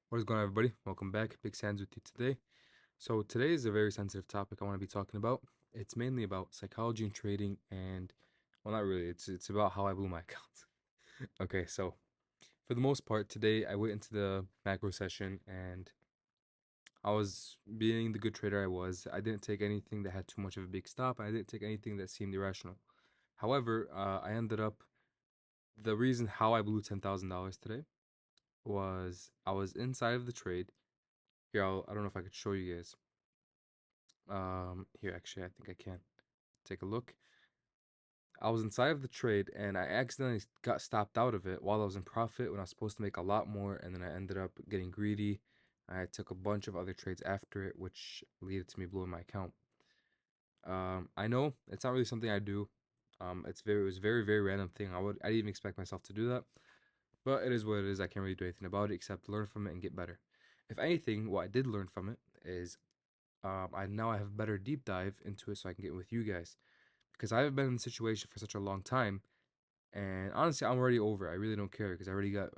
What is going on, everybody? Welcome back. Big Sands with you today. So today is a very sensitive topic I want to be talking about. It's mainly about psychology and trading, and well, not really. It's about how I blew my account. Okay, so for the most part today, I went into the macro session and I was being the good trader I was. I didn't take anything that had too much of a big stop. I didn't take anything that seemed irrational. However, I ended up the reason how I blew $10,000 today was I was inside of the trade. Here, I don't know if I could show you guys. Here, actually, I think I can take a look. I was inside of the trade and I accidentally got stopped out of it while I was in profit when I was supposed to make a lot more, and then I ended up getting greedy. I took a bunch of other trades after it, which led to me blowing my account. I know it's not really something I do. It was a very, very random thing. I didn't even expect myself to do that, but it is what it is. I can't really do anything about it except learn from it and get better. If anything, what I did learn from it is I have a better deep dive into it so I can get with you guys, because I've been in the situation for such a long time, and honestly, I'm already over it. I really don't care because I already got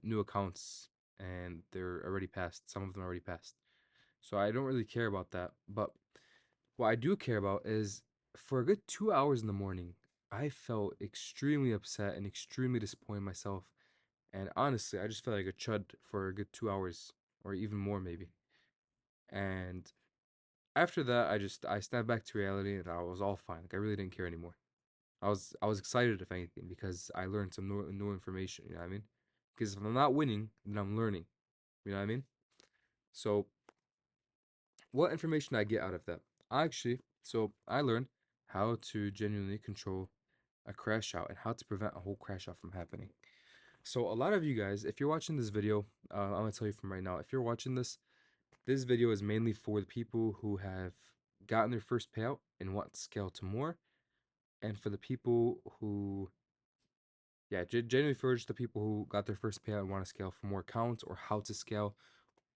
new accounts and they're already passed. Some of them already passed, so I don't really care about that. But what I do care about is for a good 2 hours in the morning, I felt extremely upset and extremely disappointed in myself. And honestly, I just felt like a chud for a good 2 hours or even more maybe. And after that, I snapped back to reality and I was all fine. Like I really didn't care anymore. I was excited if anything because I learned some new information. You know what I mean? Because if I'm not winning, then I'm learning. You know what I mean? So what information did I get out of that? I learned how to genuinely control a crash out and how to prevent a whole crash out from happening. So a lot of you guys, if you're watching this video, I'm gonna tell you from right now. If you're watching this video is mainly for the people who have gotten their first payout and want to scale to more, and for the people who, yeah, generally for just the people who got their first payout and want to scale for more accounts or how to scale,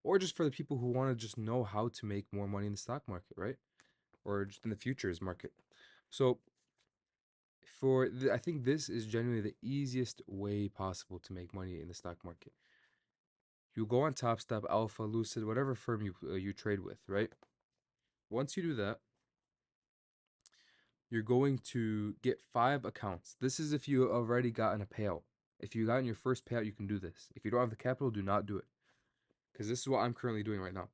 or just for the people who want to just know how to make more money in the stock market, right? Or just in the futures market. So I think this is generally the easiest way possible to make money in the stock market. You go on Top Step, Alpha, Lucid, whatever firm you trade with, right? Once you do that, you're going to get 5 accounts. This is if you already gotten a payout. If you gotten your first payout, you can do this. If you don't have the capital, do not do it. Because this is what I'm currently doing right now.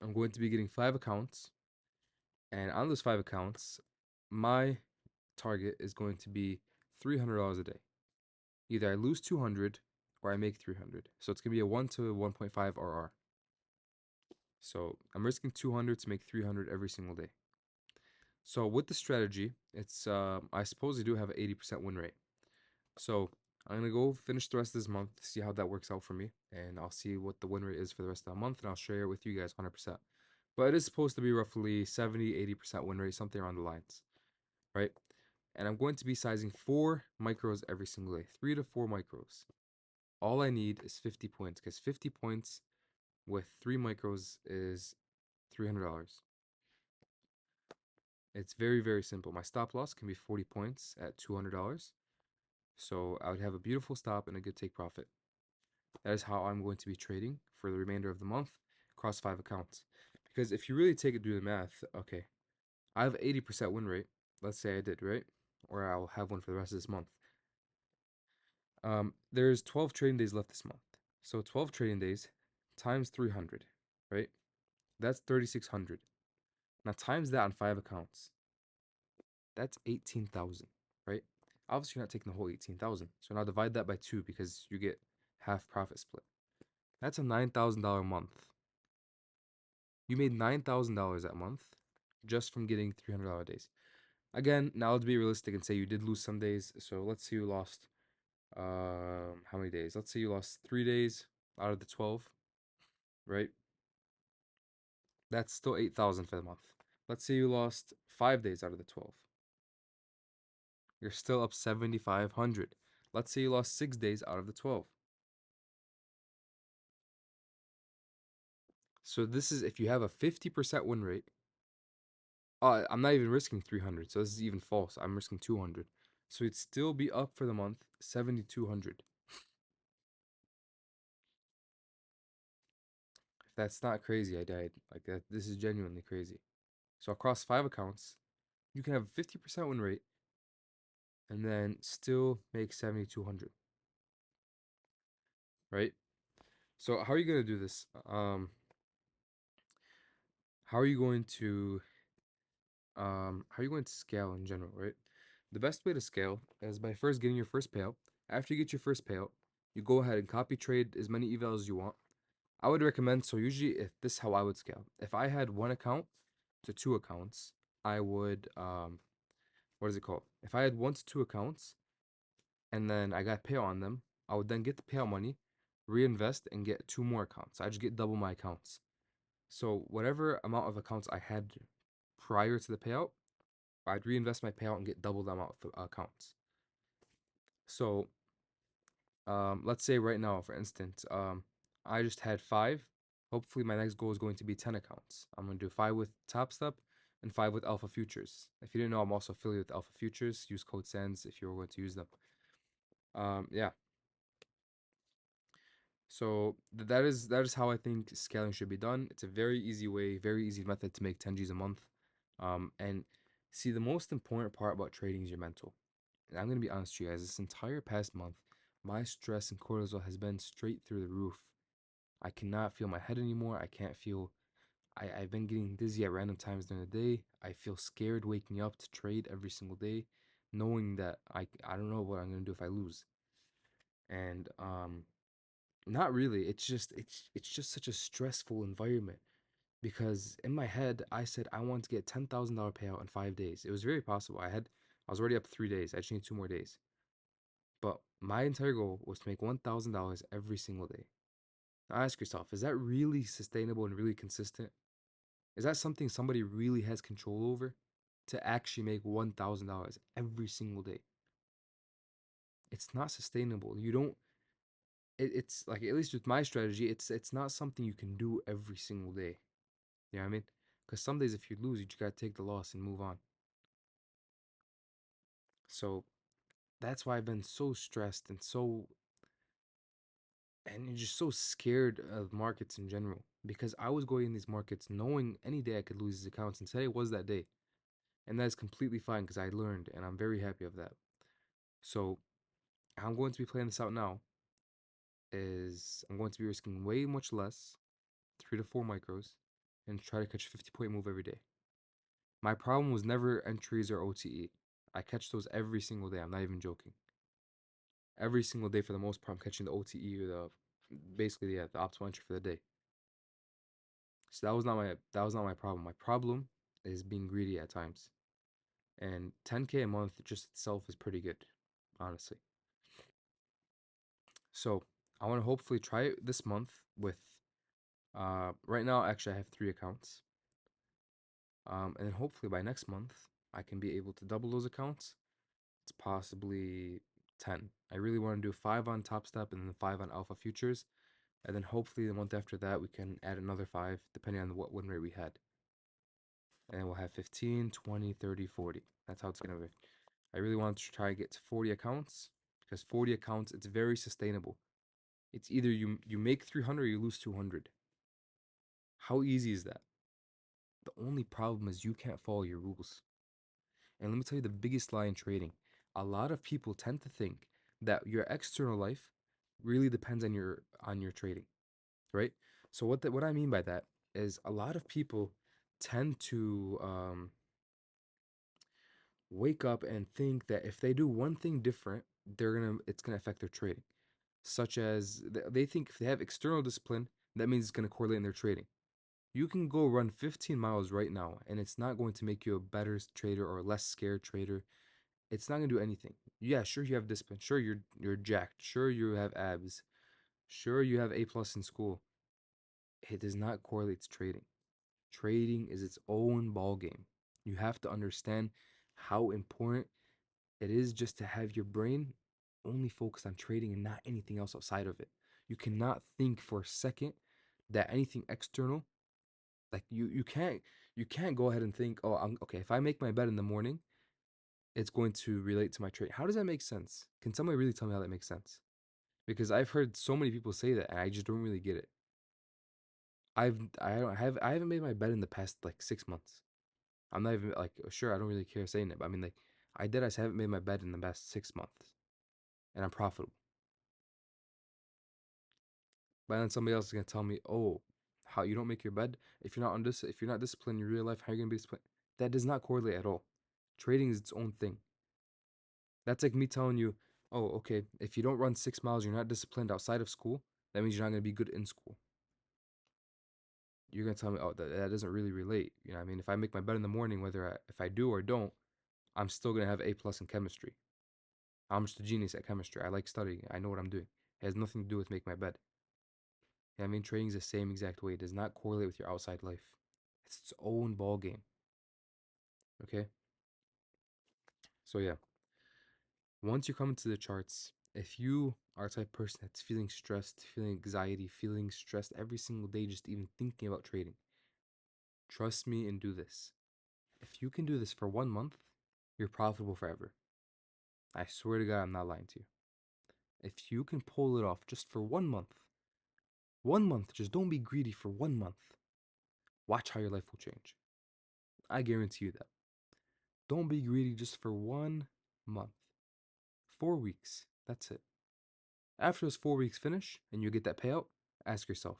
I'm going to be getting 5 accounts. And on those 5 accounts, my target is going to be $300 a day. Either I lose 200 or I make 300. So it's going to be a 1 to 1.5 RR. So I'm risking 200 to make 300 every single day. So with the strategy, it's I supposedly do have an 80% win rate. So I'm gonna go finish the rest of this month, see how that works out for me, and I'll see what the win rate is for the rest of the month, and I'll share it with you guys 100%. But it is supposed to be roughly 70-80% win rate, something around the lines, right? And I'm going to be sizing 4 micros every single day, 3 to 4 micros. All I need is 50 points, because 50 points with 3 micros is $300. It's very, very simple. My stop loss can be 40 points at $200. So I would have a beautiful stop and a good take profit. That is how I'm going to be trading for the remainder of the month across 5 accounts. Because if you really take it, do the math, okay, I have 80% win rate. Let's say I did, right? Or I'll have one for the rest of this month. There's 12 trading days left this month. So 12 trading days times 300, right? That's 3,600. Now times that on 5 accounts. That's 18,000, right? Obviously, you're not taking the whole 18,000. So now divide that by 2 because you get half profit split. That's a $9,000 month. You made $9,000 that month just from getting $300 days. Again, now let's be realistic and say you did lose some days. So let's say you lost how many days? Let's say you lost 3 days out of the 12, right? That's still 8,000 for the month. Let's say you lost 5 days out of the 12. You're still up 7,500. Let's say you lost 6 days out of the 12. So this is if you have a 50% win rate. I'm not even risking 300, so this is even false. I'm risking 200. So it'd still be up for the month 7,200. That's not crazy. I died. Like that. This is genuinely crazy. So across 5 accounts, you can have a 50% win rate and then still make 7,200, right? So how are you gonna do this? How are you going to how are you going to scale in general, right? The best way to scale is by first getting your first payout. After you get your first payout, you go ahead and copy trade as many evals as you want. I would recommend, so usually if this is how I would scale. If I had one account to 2 accounts, I would what is it called? If I had 1 to 2 accounts and then I got payout on them, I would then get the payout money, reinvest and get 2 more accounts. I just get double my accounts. So whatever amount of accounts I had prior to the payout, I'd reinvest my payout and get double the amount of accounts. So let's say right now, for instance, I just had 5. Hopefully, my next goal is going to be 10 accounts. I'm going to do 5 with Top Step and 5 with Alpha Futures. If you didn't know, I'm also affiliated with Alpha Futures. Use code SANS if you're going to use them. Yeah. So that is how I think scaling should be done. It's a very easy way, very easy method to make 10 G's a month. And see, the most important part about trading is your mental. And I'm gonna be honest with you guys, this entire past month, my stress and cortisol has been straight through the roof. I cannot feel my head anymore. I can't feel. I've been getting dizzy at random times during the day. I feel scared waking up to trade every single day, knowing that I don't know what I'm gonna do if I lose. And not really. It's just such a stressful environment because in my head I said I want to get $10,000 payout in 5 days. It was very possible. I was already up 3 days. I just need 2 more days. But my entire goal was to make $1,000 every single day. Now ask yourself, is that really sustainable and really consistent? Is that something somebody really has control over? To actually make $1,000 every single day? It's not sustainable. You don't. It's like, at least with my strategy, it's not something you can do every single day. You know what I mean? Because some days if you lose, you just gotta take the loss and move on. So that's why I've been so stressed and just so scared of markets in general. Because I was going in these markets knowing any day I could lose these accounts, and today was that day. And that is completely fine because I learned and I'm very happy of that. So how I'm going to be playing this out now is I'm going to be risking way much less, 3 to 4 micros, and try to catch a 50-point move every day. My problem was never entries or OTE. I catch those every single day. I'm not even joking. Every single day for the most part, I'm catching the OTE or basically, yeah, the optimal entry for the day. So that was not my problem. My problem is being greedy at times. And 10K a month just itself is pretty good, honestly. So I want to hopefully try it this month with right now actually I have 3 accounts. And then hopefully by next month I can be able to double those accounts. It's possibly 10. I really want to do 5 on Top Step and then 5 on Alpha Futures. And then hopefully the month after that we can add another 5 depending on what win rate we had. And then we'll have 15, 20, 30, 40. That's how it's going to be. I really want to try to get to 40 accounts because 40 accounts, it's very sustainable. It's either you make 300 or you lose 200. How easy is that? The only problem is you can't follow your rules. And let me tell you the biggest lie in trading. A lot of people tend to think that your external life really depends on your trading, right? So what I mean by that is a lot of people tend to wake up and think that if they do one thing different, it's gonna affect their trading. Such as they think if they have external discipline, that means it's gonna correlate in their trading. You can go run 15 miles right now, and it's not going to make you a better trader or a less scared trader. It's not gonna do anything. Yeah, sure you have discipline. Sure you're jacked. Sure you have abs. Sure you have A plus in school. It does not correlate to trading. Trading is its own ball game. You have to understand how important it is just to have your brain only focused on trading and not anything else outside of it. You cannot think for a second that anything external, like you can't go ahead and think, oh, okay, if I make my bed in the morning, it's going to relate to my trade. How does that make sense? Can somebody really tell me how that makes sense? Because I've heard so many people say that and I just don't really get it. I haven't made my bed in the past like 6 months. I'm not even like sure I don't really care saying it, but I mean like I haven't made my bed in the past 6 months, and I'm profitable. But then somebody else is gonna tell me, oh, how you don't make your bed if you're not on this if you're not disciplined in your real life, how are you gonna be disciplined? That does not correlate at all. Trading is its own thing. That's like me telling you, oh, okay, if you don't run 6 miles, you're not disciplined outside of school. That means you're not gonna be good in school. You're gonna tell me, oh, that doesn't really relate. You know what I mean? If I make my bed in the morning, if I do or don't, I'm still gonna have A+ in chemistry. I'm just a genius at chemistry. I like studying. I know what I'm doing. It has nothing to do with make my bed. You know what I mean? Trading is the same exact way. It does not correlate with your outside life. It's its own ball game. Okay? So yeah. Once you come into the charts, if you are a type of person that's feeling stressed, feeling anxiety, feeling stressed every single day, just even thinking about trading, trust me and do this. If you can do this for 1 month, you're profitable forever. I swear to God, I'm not lying to you. If you can pull it off just for 1 month, just don't be greedy for 1 month. Watch how your life will change. I guarantee you that. Don't be greedy just for 1 month. 4 weeks. That's it. After those 4 weeks finish and you get that payout, ask yourself,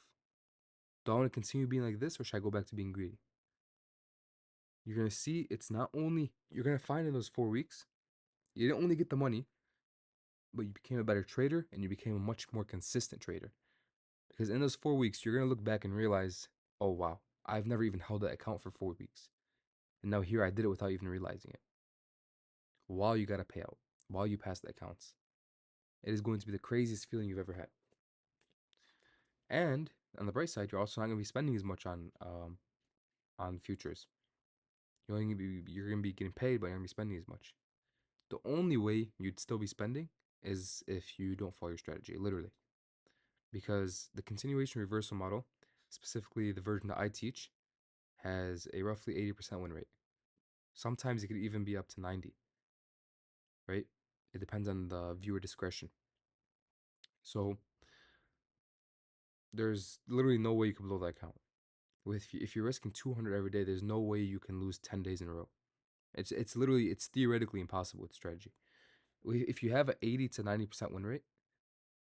do I want to continue being like this or should I go back to being greedy? You're going to see it's not only, you're going to find in those 4 weeks, you didn't only get the money, but you became a better trader and you became a much more consistent trader. Because in those 4 weeks, you're going to look back and realize, oh wow, I've never even held that account for 4 weeks. And now here I did it without even realizing it. While you got a payout, while you pass the accounts. It is going to be the craziest feeling you've ever had. And on the bright side, you're also not going to be spending as much on futures. You're gonna be getting paid, but you're gonna be spending as much. The only way you'd still be spending is if you don't follow your strategy, literally. Because the continuation reversal model, specifically the version that I teach, has a roughly 80% win rate. Sometimes it could even be up to 90, right? It depends on the viewer discretion. So there's literally no way you can blow that count. If you're risking 200 every day, there's no way you can lose 10 days in a row. It's theoretically impossible with strategy. If you have an 80 to 90% win rate,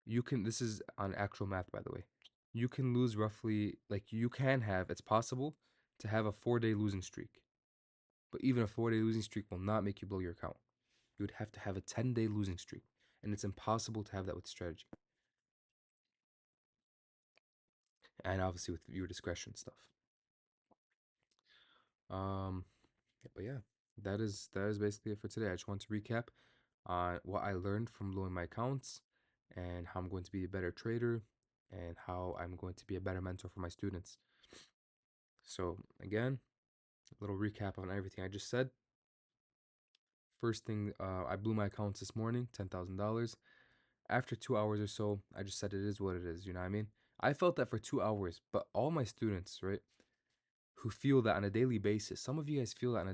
you can, this is on actual math by the way, you can lose roughly, like you can have, it's possible to have a 4 day losing streak. But even a 4 day losing streak will not make you blow your account. You would have to have a 10-day losing streak. And it's impossible to have that with strategy. And obviously with viewer discretion stuff. Um, but yeah, that is basically it for today. I just want to recap on what I learned from blowing my accounts and how I'm going to be a better trader and how I'm going to be a better mentor for my students. So again, a little recap on everything I just said. First thing, I blew my accounts this morning, $10,000. After 2 hours or so, I just said it is what it is. You know what I mean? I felt that for 2 hours, but all my students, right, who feel that on a daily basis. Some of you guys feel that on a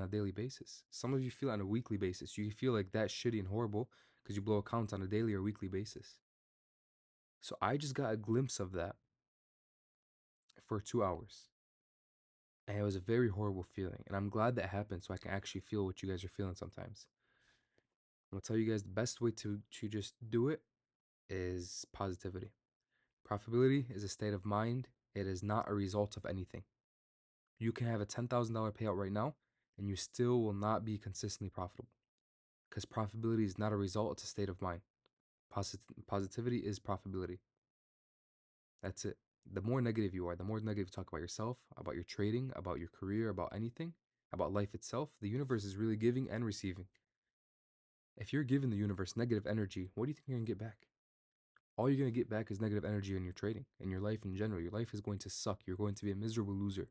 daily basis. Some of you feel it on a weekly basis. You feel like that's shitty and horrible because you blow accounts on a daily or weekly basis. So I just got a glimpse of that for 2 hours. And it was a very horrible feeling. And I'm glad that happened so I can actually feel what you guys are feeling sometimes. I'm gonna tell you guys the best way to just do it is positivity. Profitability is a state of mind. It is not a result of anything. You can have a $10,000 payout right now and you still will not be consistently profitable because profitability is not a result, it's a state of mind. Positivity is profitability. That's it. The more negative you are, the more negative you talk about yourself, about your trading, about your career, about anything, about life itself, the universe is really giving and receiving. If you're giving the universe negative energy, what do you think you're going to get back? All you're going to get back is negative energy in your trading, in your life in general. Your life is going to suck. You're going to be a miserable loser.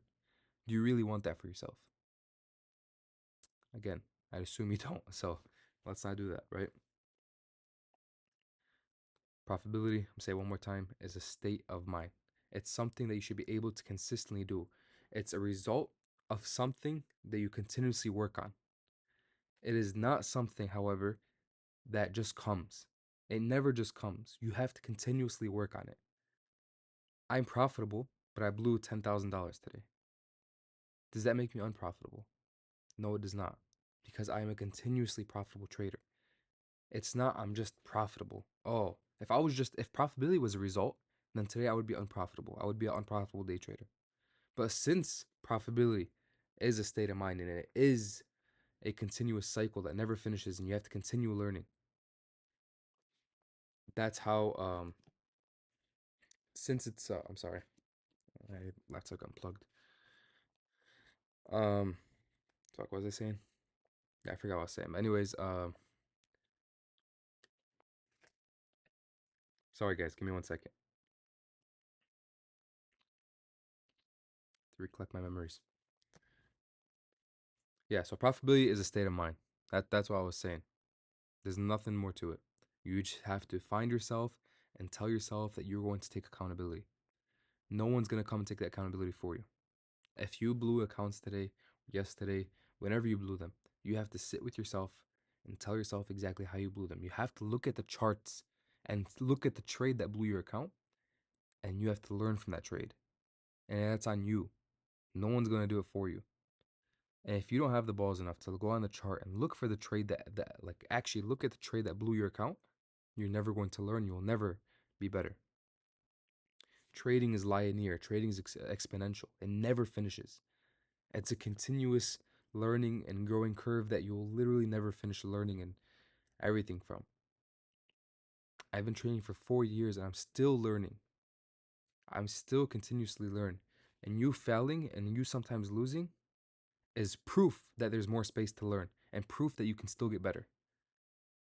Do you really want that for yourself? Again, I assume you don't. So let's not do that, right? Profitability, I'm say it one more time, is a state of mind. It's something that you should be able to consistently do. It's a result of something that you continuously work on. It is not something, however, that just comes. It never just comes. You have to continuously work on it. I'm profitable but I blew $10,000 today. Does that make me unprofitable? No, it does not, because I am a continuously profitable trader. It's not I'm just profitable. Oh, if profitability was a result, then today I would be unprofitable. I would be an unprofitable day trader. But since profitability is a state of mind and it is a continuous cycle that never finishes and you have to continue learning, that's how since it's I'm sorry, my laptop got unplugged. What was I saying? Yeah, I forgot what I was saying. But anyways, sorry guys, give me 1 second to recollect my memories. Yeah, so profitability is a state of mind. That's what I was saying. There's nothing more to it. You just have to find yourself and tell yourself that you're going to take accountability. No one's gonna come and take that accountability for you. If you blew accounts today, yesterday, whenever you blew them, you have to sit with yourself and tell yourself exactly how you blew them. You have to look at the charts and look at the trade that blew your account, and you have to learn from that trade. And that's on you. No one's gonna do it for you. And if you don't have the balls enough to go on the chart and look for the trade that like actually look at the trade that blew your account, you're never going to learn. You will never be better. Trading is linear. Trading is exponential. It never finishes. It's a continuous learning and growing curve that you'll literally never finish learning and everything from. I've been trading for 4 years and I'm still learning. I'm still continuously learning. And you failing and you sometimes losing is proof that there's more space to learn and proof that you can still get better.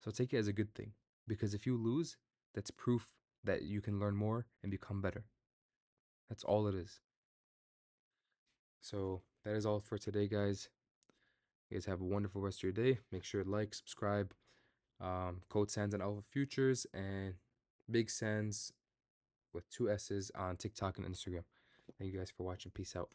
So take it as a good thing, because if you lose, that's proof that you can learn more and become better. That's all it is. So that is all for today, guys. You guys have a wonderful rest of your day. Make sure to like, subscribe, Code Sands and Alpha Futures, and Big Sands with 2 S's on TikTok and Instagram. Thank you guys for watching. Peace out.